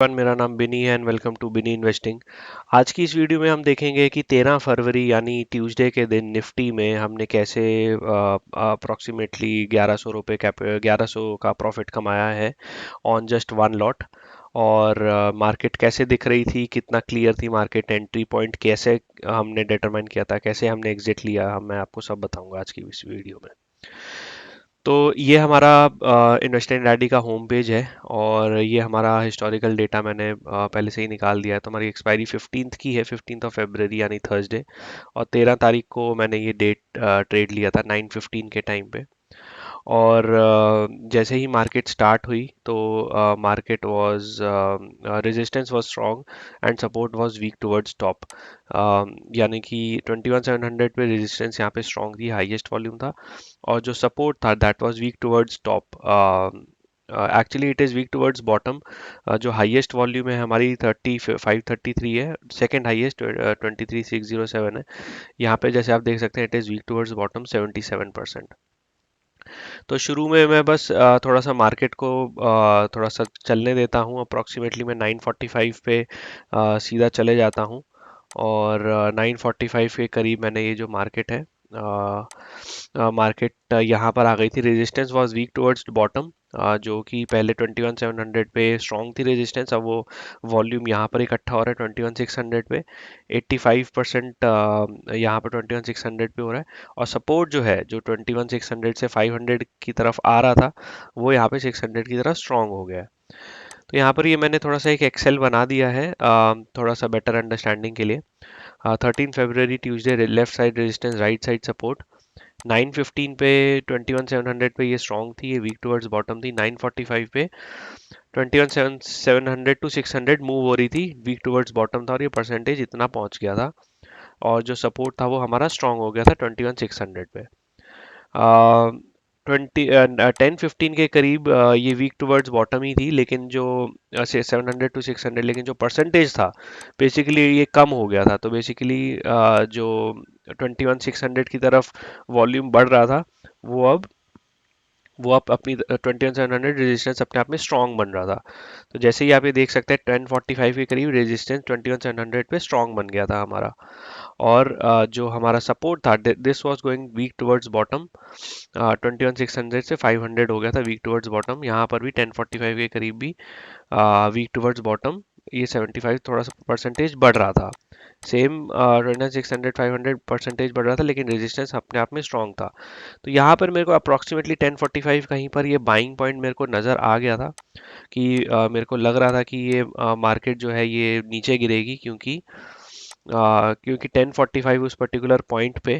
मेरा नाम बिनी है and welcome to Binny investing. आज की इस वीडियो में हम देखेंगे कि 13 फरवरी यानी ट्यूसडे के दिन निफ्टी में हमने कैसे अप्रॉक्सीमेटली 1100 रुपये 1100 का प्रॉफिट कमाया है ऑन जस्ट वन लॉट। और मार्केट कैसे दिख रही थी, कितना क्लियर थी मार्केट, एंट्री पॉइंट कैसे हमने डिटरमाइन किया था, कैसे हमने एग्जिट लिया, मैं आपको सब बताऊंगा आज की इस वीडियो में। तो ये हमारा इन्वेस्टमेंट आईडी का होम पेज है और ये हमारा हिस्टोरिकल डेटा मैंने पहले से ही निकाल दिया है। तो हमारी एक्सपायरी 15th की है, 15th ऑफ फरवरी यानी थर्सडे। और 13 तारीख को मैंने ये डेट ट्रेड लिया था 9:15 के टाइम पे। और जैसे ही मार्केट स्टार्ट हुई तो market was resistance was strong and support was weak towards top. यानी कि 21,700 पे रेजिस्टेंस यहाँ पे स्ट्रॉन्ग थी, हाईएस्ट वॉल्यूम था। और जो सपोर्ट था that was weak towards top. Actually it is weak towards bottom. जो हाईएस्ट वॉल्यूम है हमारी 533 है, सेकंड हाईएस्ट 23,607 है। यहाँ पे जैसे आप देख सकते हैं it is weak towards bottom 77%। तो शुरू में मैं बस थोड़ा सा मार्केट को थोड़ा सा चलने देता हूँ। अप्रॉक्सीमेटली मैं 9:45 पे सीधा चले जाता हूँ। और 9:45 के करीब मैंने ये जो मार्केट है, मार्केट यहाँ पर आ गई थी। Resistance was weak towards bottom, जो कि पहले 21,700 पे स्ट्रॉन्ग थी रेजिस्टेंस। अब वो वॉल्यूम यहाँ पर इकट्ठा हो रहा है 21,600 पे। 85% यहाँ पर 21,600 पे हो रहा है। और सपोर्ट जो है, जो 21,600 से 500 की तरफ आ रहा था, वो यहाँ पे 600 की तरफ स्ट्रॉन्ग हो गया है। तो यहाँ पर ये मैंने थोड़ा सा एक एक्सेल बना दिया है थोड़ा सा बेटर अंडरस्टैंडिंग के लिए। 13 फरवरी Tuesday, left side resistance, right side support. 9:15 पे 21,700 पे ये स्ट्रॉन्ग थी, ये वीक टुवर्ड्स बॉटम थी। 9:45 पे 21,700 टू 600 मूव हो रही थी, वीक टुवर्ड्स बॉटम था और ये परसेंटेज इतना पहुंच गया था। और जो सपोर्ट था वो हमारा स्ट्रॉन्ग हो गया था 21,600 पे। 10:15 के करीब ये वीक टुवर्ड्स बॉटम ही थी, लेकिन जो 700 टू 600, लेकिन जो परसेंटेज था बेसिकली ये कम हो गया था। तो बेसिकली जो 21,600 की तरफ वॉल्यूम बढ़ रहा था, वो अब वो अब अपनी 21,700 रेजिस्टेंस अपने आप में स्ट्रॉन्ग बन रहा था। तो जैसे ही आप ये देख सकते हैं 10:45 के करीब रेजिस्टेंस 21,700 पे स्ट्रॉन्ग बन गया था हमारा। और जो हमारा सपोर्ट था, this was going weak towards bottom. 21,600 से 500 हो गया था वीक टुवर्ड्स बॉटम। यहाँ पर भी 10:45 के करीब भी वीक टुवर्ड्स बॉटम, ये 75 थोड़ा सा परसेंटेज बढ़ रहा था। सेम 21,600 500 परसेंटेज बढ़ रहा था, लेकिन रेजिस्टेंस अपने आप में स्ट्रॉन्ग था। तो यहाँ पर मेरे को अप्रॉक्सीमेटली 10:45 कहीं पर ये बाइंग पॉइंट मेरे को नज़र आ गया था। कि मेरे को लग रहा था कि ये मार्केट जो है ये नीचे गिरेगी, क्योंकि 10:45 उस पर्टिकुलर पॉइंट पे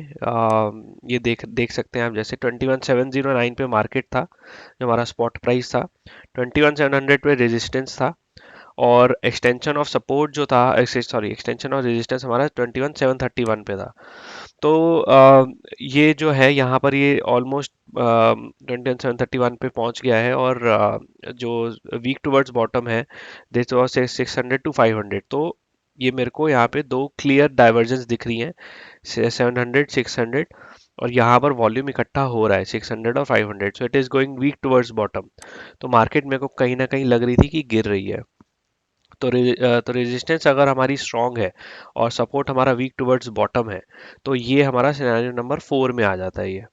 ये देख देख सकते हैं आप। जैसे 21,709 पे मार्केट था, जो हमारा स्पॉट प्राइस था। 21,700 पे रेजिस्टेंस था। और एक्सटेंशन ऑफ सपोर्ट जो था, सॉरी, एक्सटेंशन ऑफ रेजिस्टेंस हमारा 21,731 पे था। तो ये जो है यहाँ पर ये ऑलमोस्ट 21,731 पे पहुंच गया है। और जो वीक टुवर्ड्स बॉटम है दिस वाज 600 टू 500। तो ये मेरे को यहाँ पे दो क्लियर डाइवर्जेंस दिख रही हैं, 700 600। और यहाँ पर वॉल्यूम इकट्ठा हो रहा है 600 और 500, so it is going weak towards bottom. तो मार्केट मेरे को कहीं ना कहीं लग रही थी कि गिर रही है। तो रेजिस्टेंस अगर हमारी स्ट्रांग है और सपोर्ट हमारा वीक टुवर्ड्स बॉटम है, तो ये हमारा सिनेरियो नंबर 4 में आ जाता है ये।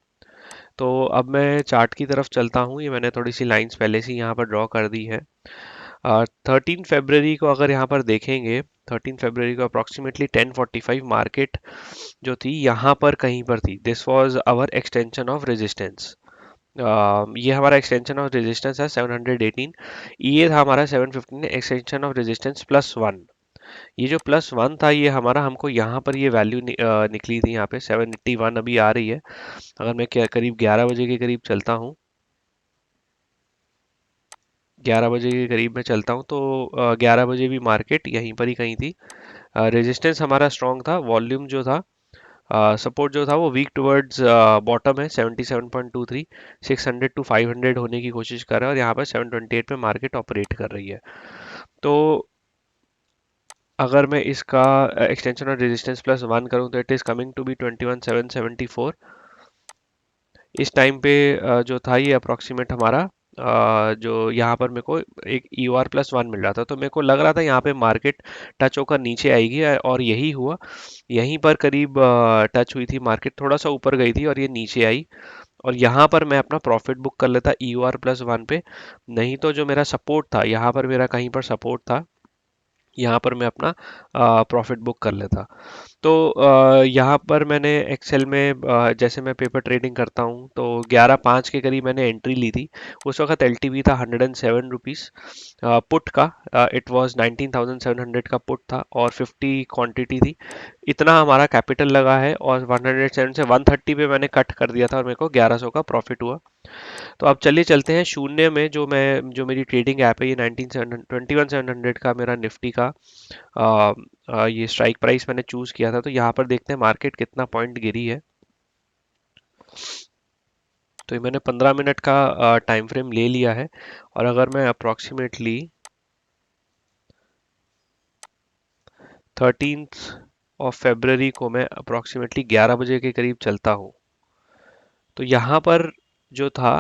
तो अब मैं चार्ट की तरफ चलता हूँ। ये मैंने थोड़ी सी लाइंस पहले से यहाँ पर ड्रॉ कर दी है। 13 फरवरी को अगर यहाँ पर देखेंगे, 13 फरवरी को अप्रॉक्सीमेटली 10:45 मार्केट जो थी यहाँ पर कहीं पर थी। This was our extension of resistance. ये हमारा एक्सटेंशन ऑफ रेजिस्टेंस है 718। ये था हमारा 715 एक्सटेंशन ऑफ रेजिस्टेंस +1। ये जो +1 था ये हमारा, हमको यहाँ पर ये वैल्यू निकली थी यहाँ पे 781 अभी आ रही है। अगर मैं करीब 11 बजे के करीब चलता हूँ, 11 बजे के करीब मैं चलता हूँ, तो 11 बजे भी मार्केट यहीं पर ही कहीं थी। रेजिस्टेंस हमारा स्ट्रॉन्ग था, वॉल्यूम जो था, सपोर्ट जो था वो वीक टुवर्ड्स बॉटम है 77.23। 600 टू 500 होने की कोशिश कर रहा है और यहाँ पर 728 पे मार्केट ऑपरेट कर रही है। तो अगर मैं इसका एक्सटेंशन और रेजिस्टेंस +1 करूँ तो it is coming to be 21,774। इस टाइम पे जो था ये अप्रॉक्सीमेट हमारा जो यहाँ पर मेरे को एक EOR+1 मिल रहा था, तो मेरे को लग रहा था यहाँ पे मार्केट टच होकर नीचे आएगी, और यही हुआ। यहीं पर करीब टच हुई थी मार्केट, थोड़ा सा ऊपर गई थी और ये नीचे आई, और यहाँ पर मैं अपना प्रॉफिट बुक कर लेता EOR+1 पे। नहीं तो जो मेरा सपोर्ट था, यहाँ पर मेरा कहीं पर सपोर्ट था, यहाँ पर मैं अपना प्रॉफिट बुक कर लेता। तो यहाँ पर मैंने एक्सेल में जैसे मैं पेपर ट्रेडिंग करता हूँ, तो 11:05 के करीब मैंने एंट्री ली थी। उस वक्त LTV था 107 रुपीज़ पुट का। इट वाज 19,700 का पुट था और 50 क्वांटिटी थी। इतना हमारा कैपिटल लगा है, और 107 से 130 पे मैंने कट कर दिया था, और मेरे को 1100 का प्रॉफिट हुआ। तो अब चलिए चलते हैं शून्य में। जो मेरी ट्रेडिंग ऐप है, ये 21,700 का मेरा निफ्टी का ये स्ट्राइक प्राइस मैंने चूज किया था। तो यहाँ पर देखते हैं मार्केट कितना पॉइंट गिरी है। तो ये मैंने 15 मिनट का टाइम फ्रेम ले लिया है, और अगर मैं अप्रोक्सीमेटली 13 फरवरी को मैं अप्रोक्सीमेटली 11 बजे के करीब चलता हूँ, तो यहाँ पर जो था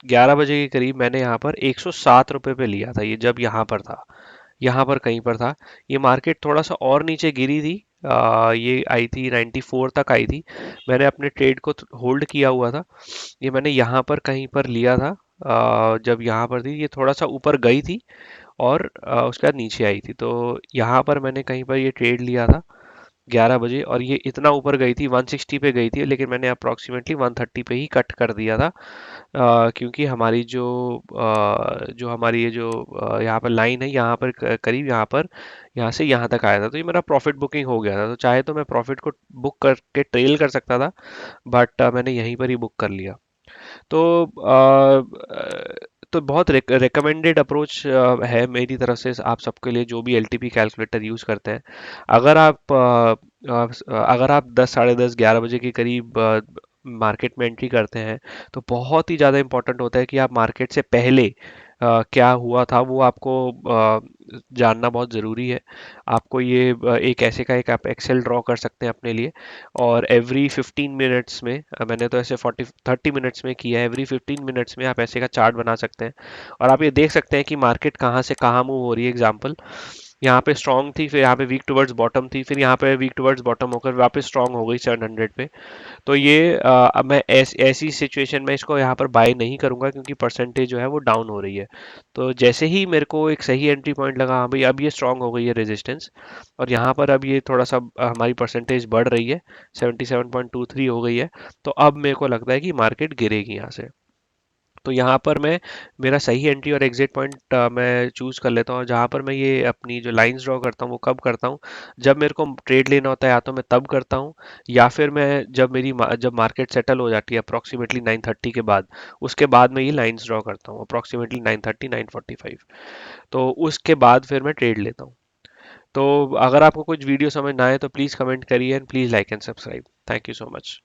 11 बजे के करीब मैंने यहाँ पर 107 रुपये पे लिया था, ये जब यहाँ पर था, यहाँ पर कहीं पर था। ये मार्केट थोड़ा सा और नीचे गिरी थी, ये आई थी 94 तक आई थी। मैंने अपने ट्रेड को होल्ड किया हुआ था। ये मैंने यहाँ पर कहीं पर लिया था, जब यहाँ पर थी, ये थोड़ा सा ऊपर गई थी, और उसके बाद नीचे आई थी। तो यहाँ पर मैंने कहीं पर ये ट्रेड लिया था 11 बजे, और ये इतना ऊपर गई थी, 160 पे गई थी, लेकिन मैंने अप्रोक्सीमेटली 130 पे ही कट कर दिया था। क्योंकि हमारी जो हमारी ये जो यहाँ पर लाइन है, यहाँ पर करीब यहाँ पर, यहाँ से यहाँ तक आया था, तो ये मेरा प्रॉफिट बुकिंग हो गया था। तो चाहे तो मैं प्रॉफिट को बुक करके ट्रेल कर सकता था, बट मैंने यहीं पर ही बुक कर लिया। तो तो बहुत रिकमेंडेड अप्रोच है मेरी तरफ से आप सबके लिए, जो भी LTP कैलकुलेटर यूज़ करते हैं। अगर आप 10, साढ़े 10, 11 बजे के करीब मार्केट में एंट्री करते हैं, तो बहुत ही ज़्यादा इंपॉर्टेंट होता है कि आप मार्केट से पहले क्या हुआ था वो आपको जानना बहुत ज़रूरी है। आपको ये एक ऐसे का एक आप एक्सेल ड्रॉ कर सकते हैं अपने लिए, और एवरी 15 मिनट्स में, मैंने तो ऐसे 30 मिनट्स में किया है, एवरी 15 मिनट्स में आप ऐसे का चार्ट बना सकते हैं, और आप ये देख सकते हैं कि मार्केट कहाँ से कहाँ मूव हो रही है। एग्जाम्पल, यहाँ पे स्ट्रॉन्ग थी, फिर यहाँ पे वीक टुवर्ड्स बॉटम थी, फिर यहाँ पे वीक टुवर्ड्स बॉटम होकर वापस स्ट्रॉन्ग हो गई 700 पे। तो ये अब मैं ऐसी सिचुएशन में इसको यहाँ पर बाय नहीं करूंगा, क्योंकि परसेंटेज जो है वो डाउन हो रही है। तो जैसे ही मेरे को एक सही एंट्री पॉइंट लगा, हाँ भाई अब ये स्ट्रांग हो गई है रेजिस्टेंस, और यहाँ पर अब ये थोड़ा सा हमारी परसेंटेज बढ़ रही है, 77.23 हो गई है। तो अब मेरे को लगता है कि मार्केट गिरेगी यहाँ से। तो यहाँ पर मैं मेरा सही एंट्री और एग्जिट पॉइंट मैं चूज कर लेता हूँ। जहाँ पर मैं ये अपनी जो लाइंस ड्रॉ करता हूँ, वो कब करता हूँ, जब मेरे को ट्रेड लेना होता है, या तो मैं तब करता हूँ, या फिर मैं जब मार्केट सेटल हो जाती है अप्रोक्सीमेटली 9:30 के बाद, उसके बाद मैं ये लाइंस ड्रॉ करता हूँ अप्रोक्सीमेटली 9:30, 9:45। तो उसके बाद फिर मैं ट्रेड लेता हूँ। तो अगर आपको कुछ वीडियो समझ ना आए तो प्लीज़ कमेंट करिए, and please like and subscribe. Thank you so much.